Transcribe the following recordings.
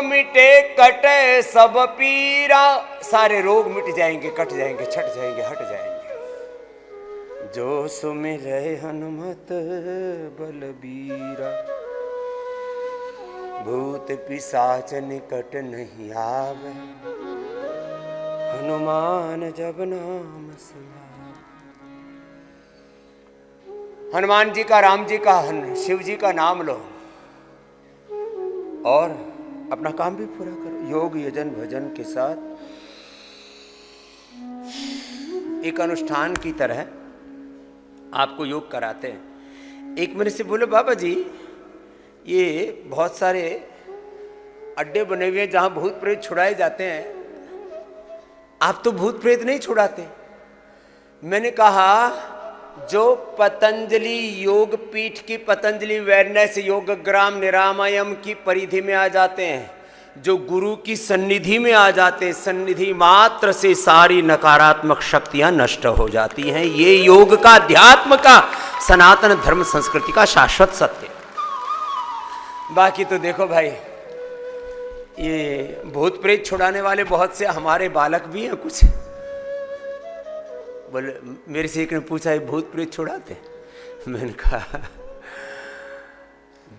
मिटे कटे सब पीरा, सारे रोग मिट जाएंगे, कट जाएंगे, छट जाएंगे, हट जाएंगे। जो सुमिरै हनुमत बलबीरा, भूत पिशाच निकट नहीं आवे, हनुमान जब नाम सुनावे। हनुमान जी का, राम जी का, शिव जी का नाम लो और अपना काम भी पूरा करो। योग यजन भजन के साथ एक अनुष्ठान की तरह आपको योग कराते हैं। एक मेरे से बोले, बाबा जी ये बहुत सारे अड्डे बने हुए हैं जहां भूत प्रेत छुड़ाए जाते हैं, आप तो भूत प्रेत नहीं छुड़ाते। मैंने कहा जो पतंजलि योग पीठ की, पतंजलि वेलनेस योगग्राम निरामयम की परिधि में आ जाते हैं, जो गुरु की सन्निधि में आ जाते हैं, सन्निधि मात्र से सारी नकारात्मक शक्तियां नष्ट हो जाती हैं। ये योग का, अध्यात्म का, सनातन धर्म संस्कृति का शाश्वत सत्य। बाकी तो देखो भाई, ये भूत प्रेत छुड़ाने वाले बहुत से हमारे बालक भी हैं कुछ। बोले, मेरे से एक ने पूछा, ये भूत प्रेत छुड़ाते? मैंने कहा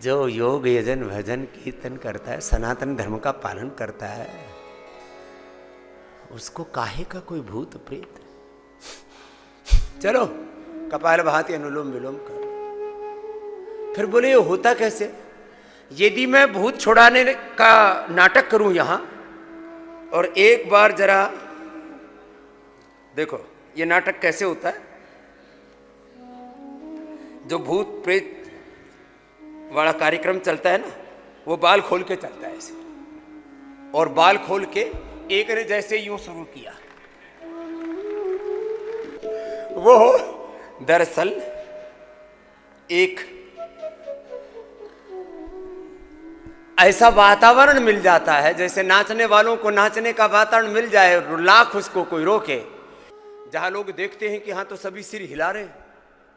जो योग यजन भजन कीर्तन करता है, सनातन धर्म का पालन करता है, उसको काहे का कोई भूत प्रेत। चलो कपालभाति अनुलोम विलोम करो। फिर बोले ये होता कैसे? यदि मैं भूत छुड़ाने का नाटक करूं यहां, और एक बार जरा देखो ये नाटक कैसे होता है। जो भूत प्रेत वाला कार्यक्रम चलता है ना, वो बाल खोल के चलता है ऐसे, और बाल खोल के एक ने जैसे यूं शुरू किया, वो दरअसल एक ऐसा वातावरण मिल जाता है, जैसे नाचने वालों को नाचने का वातावरण मिल जाए, लाख उसको कोई रोके, जहां लोग देखते हैं कि हाँ तो सभी सिर हिला रहे,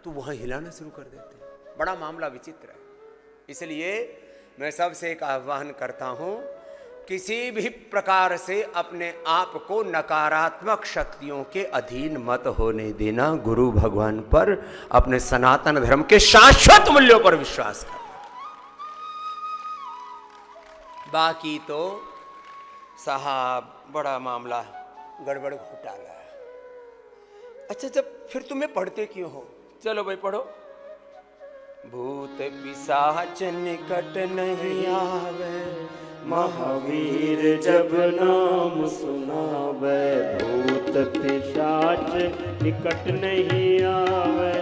तो वहां हिलाना शुरू कर देते हैं। बड़ा मामला विचित्र है। इसलिए मैं सबसे एक आह्वान करता हूं, किसी भी प्रकार से अपने आप को नकारात्मक शक्तियों के अधीन मत होने देना। गुरु भगवान पर, अपने सनातन धर्म के शाश्वत मूल्यों पर विश्वास करना। बाकी तो साहब बड़ा मामला गड़बड़ घोटाला है। अच्छा, जब फिर तुम्हें पढ़ते क्यों हो? चलो भाई पढ़ो। भूत पिशाच निकट नहीं आवे, महावीर जब नाम सुनावे। भूत पिशाच निकट नहीं आवे,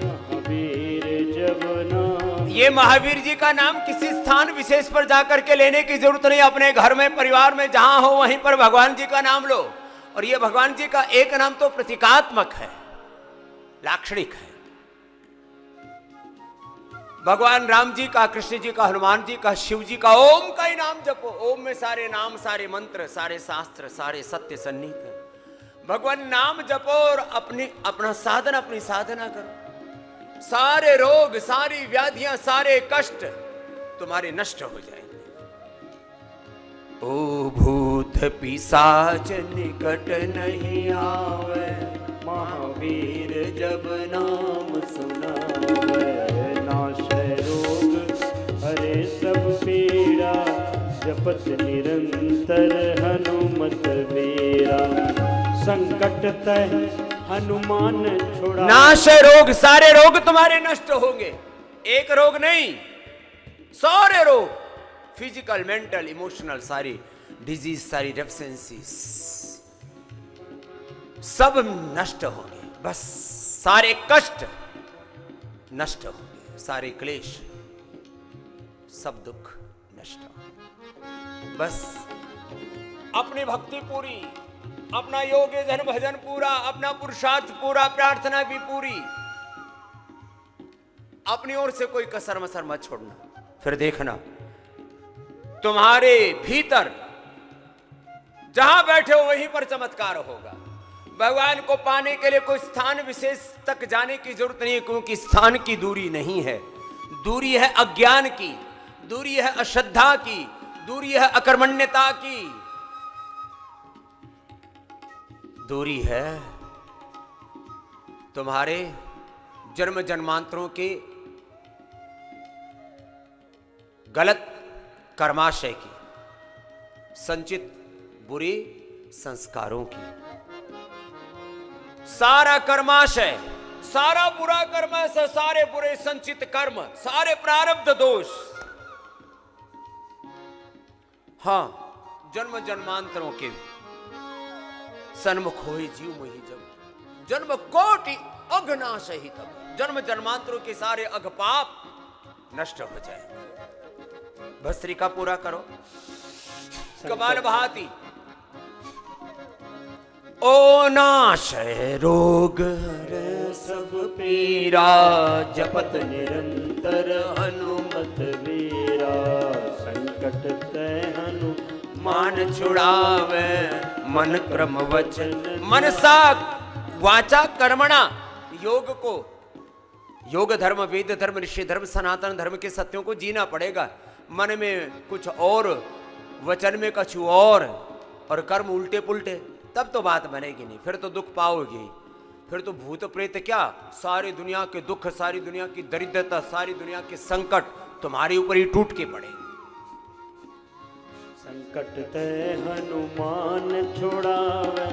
महावीर जब नाम। ये महावीर जी का नाम किसी स्थान विशेष पर जाकर के लेने की जरूरत नहीं। अपने घर में, परिवार में जहां हो वहीं पर भगवान जी का नाम लो। और ये भगवान जी का एक नाम तो प्रतीकात्मक है, लाक्षणिक है। भगवान राम जी का, कृष्ण जी का, हनुमान जी का, शिव जी का, ओम का ही नाम जपो। ओम में सारे नाम, सारे मंत्र, सारे शास्त्र, सारे सत्य सन्निहित है। भगवान नाम जपो और अपना साधन, अपनी साधना करो। सारे रोग, सारी व्याधियां, सारे कष्ट तुम्हारे नष्ट हो जाएंगे। ओ भूत पिशाच निकट नहीं आवे, महावीर जब नाम सुनावे। नाशय रोग हरे सब पीड़ा, जपत निरंतर हनुमत वीरा। संकट तह हनुमान छुड़ा। नाशय रोग, सारे रोग तुम्हारे नष्ट होंगे। एक रोग नहीं, सारे रोग, फिजिकल, मेंटल, इमोशनल, सारी डिजीज, सारी डेफिशिएंसीज सब नष्ट होंगे। बस सारे कष्ट नष्ट होंगे, सारे क्लेश, सब दुख नष्ट होंगे। बस अपनी भक्ति पूरी, अपना योग जन भजन पूरा, अपना पुरुषार्थ पूरा, प्रार्थना भी पूरी, अपनी ओर से कोई कसर मसर मत छोड़ना। फिर देखना तुम्हारे भीतर जहां बैठे हो वहीं पर चमत्कार होगा। भगवान को पाने के लिए कोई स्थान विशेष तक जाने की जरूरत नहीं है, क्योंकि स्थान की दूरी नहीं है। दूरी है अज्ञान की, दूरी है अश्रद्धा की, दूरी है अकर्मण्यता की, दूरी है तुम्हारे जन्म जन्मांतरों के गलत कर्माशय की, संचित बुरे संस्कारों की। सारा कर्माशय, सारा बुरा कर्माशय, सारे बुरे संचित कर्म, सारे प्रारब्ध दोष, हां जन्म जन्मांतरों के सन्मुख होई जीव मोहि जब, जन्म कोटि अघनाश ही तब, जन्म जन्मांतरों के सारे अघ पाप नष्ट हो जाए। भस्त्रिका पूरा करो। कपाल भाती ओ नाशय रोग हरे सब पीरा, जपत निरंतर हनुमत वीरा, संकट ते मान छुड़ावे मन क्रम वचन, मनसा वाचा कर्मणा, योग को, योग धर्म, वेद धर्म, ऋषि धर्म, सनातन धर्म के सत्यों को जीना पड़ेगा। मन में कुछ और, वचन में कुछ और कर्म उल्टे पुल्टे, तब तो बात बनेगी नहीं, फिर तो दुख पाओगे। फिर तो भूत प्रेत क्या, सारी दुनिया के दुख, सारी दुनिया की दरिद्रता, सारी दुनिया के संकट तुम्हारे ऊपर ही टूट के पड़ेंगे। संकट ते हनुमान छुड़ावे,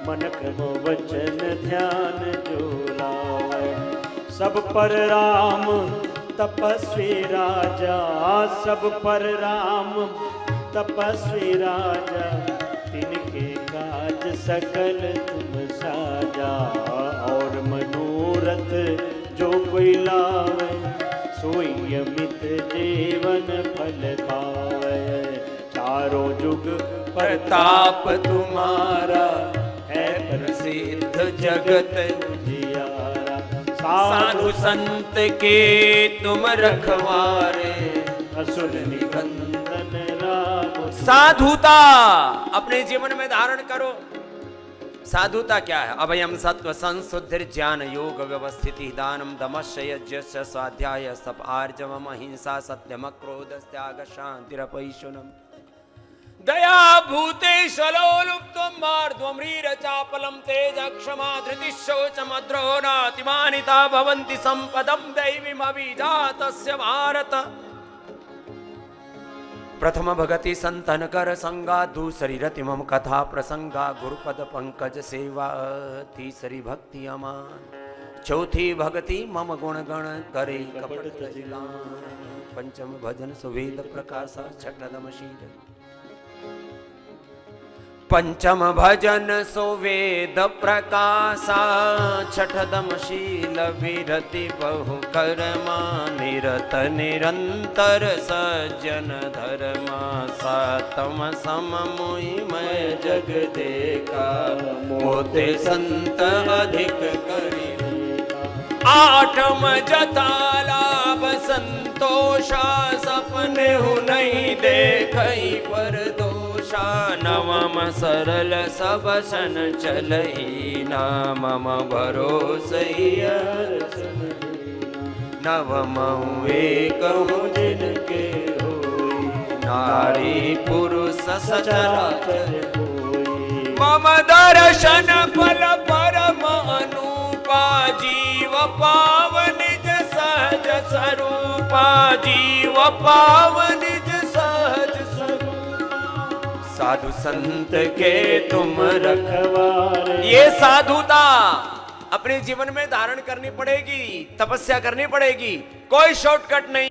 मन क्रम वचन ध्यान जो लावे, सब पर राम तपस्वी राजा, सब पर राम तपस्वी राजा, तिनके काज सकल तुम साजा, और मनोरथ जो कोई लावे, सोई अमित जीवन फल पावे, चारों जुग प्रताप तुम्हारा, है प्रसिद्ध जगत उजियारा, साधु संत के तुम रखवारे, असुर निकंदन राम। साधुता अपने जीवन में धारण करो। साधुता क्या है? अभयम सत्व संशुद्धि ज्ञान योग व्यवस्थिति, दानम दमस्य यज्ञस्य स्वाध्याय सप आर्जवम अहिंसा सत्यम क्रोध त्याग शांतिरपैशुनम, दया भूतेश लोलुप्तम मार्द्वम्रीर चापलम तेज क्षमा धृति शौचम द्रोणातिमानिता भवन्ति संपदम दैवीम अभिजातस्य भारत। प्रथम भगति संतन कर संगा, दूसरी रति मम कथा प्रसंगा, गुरुपद पंकज सेवा, तीसरी भक्ति अमान, चौथी भक्ति मम गुण गण करे कपट तजगान, पंचम भजन सुवेद प्रकाशा, छठम शील, पंचम भजन सुवेद प्रकाशा, छठदम शील विरति बहु कर्मा, निरत निरंतर सज्जन धर्मा, सातम सम मुहि मैं जग देखा, मोते संत अधिक करी, आठम जता लाभ संतोषा, सपने हु नहीं देखई पर दोषा, नवम सरल सब सन चलही, नामम भरोसई नवम एकहु जिनके होई, नारी पुरुष सचराचर होई, मम दर्शन फल परम अनुपा, जीव पाव निज सहज स्वरूपा, जीव पाव निज सहज स्वरूपा, साधु संत के तुम रखवारे। ये साधुता अपने जीवन में धारण करनी पड़ेगी, तपस्या करनी पड़ेगी, कोई शॉर्टकट नहीं।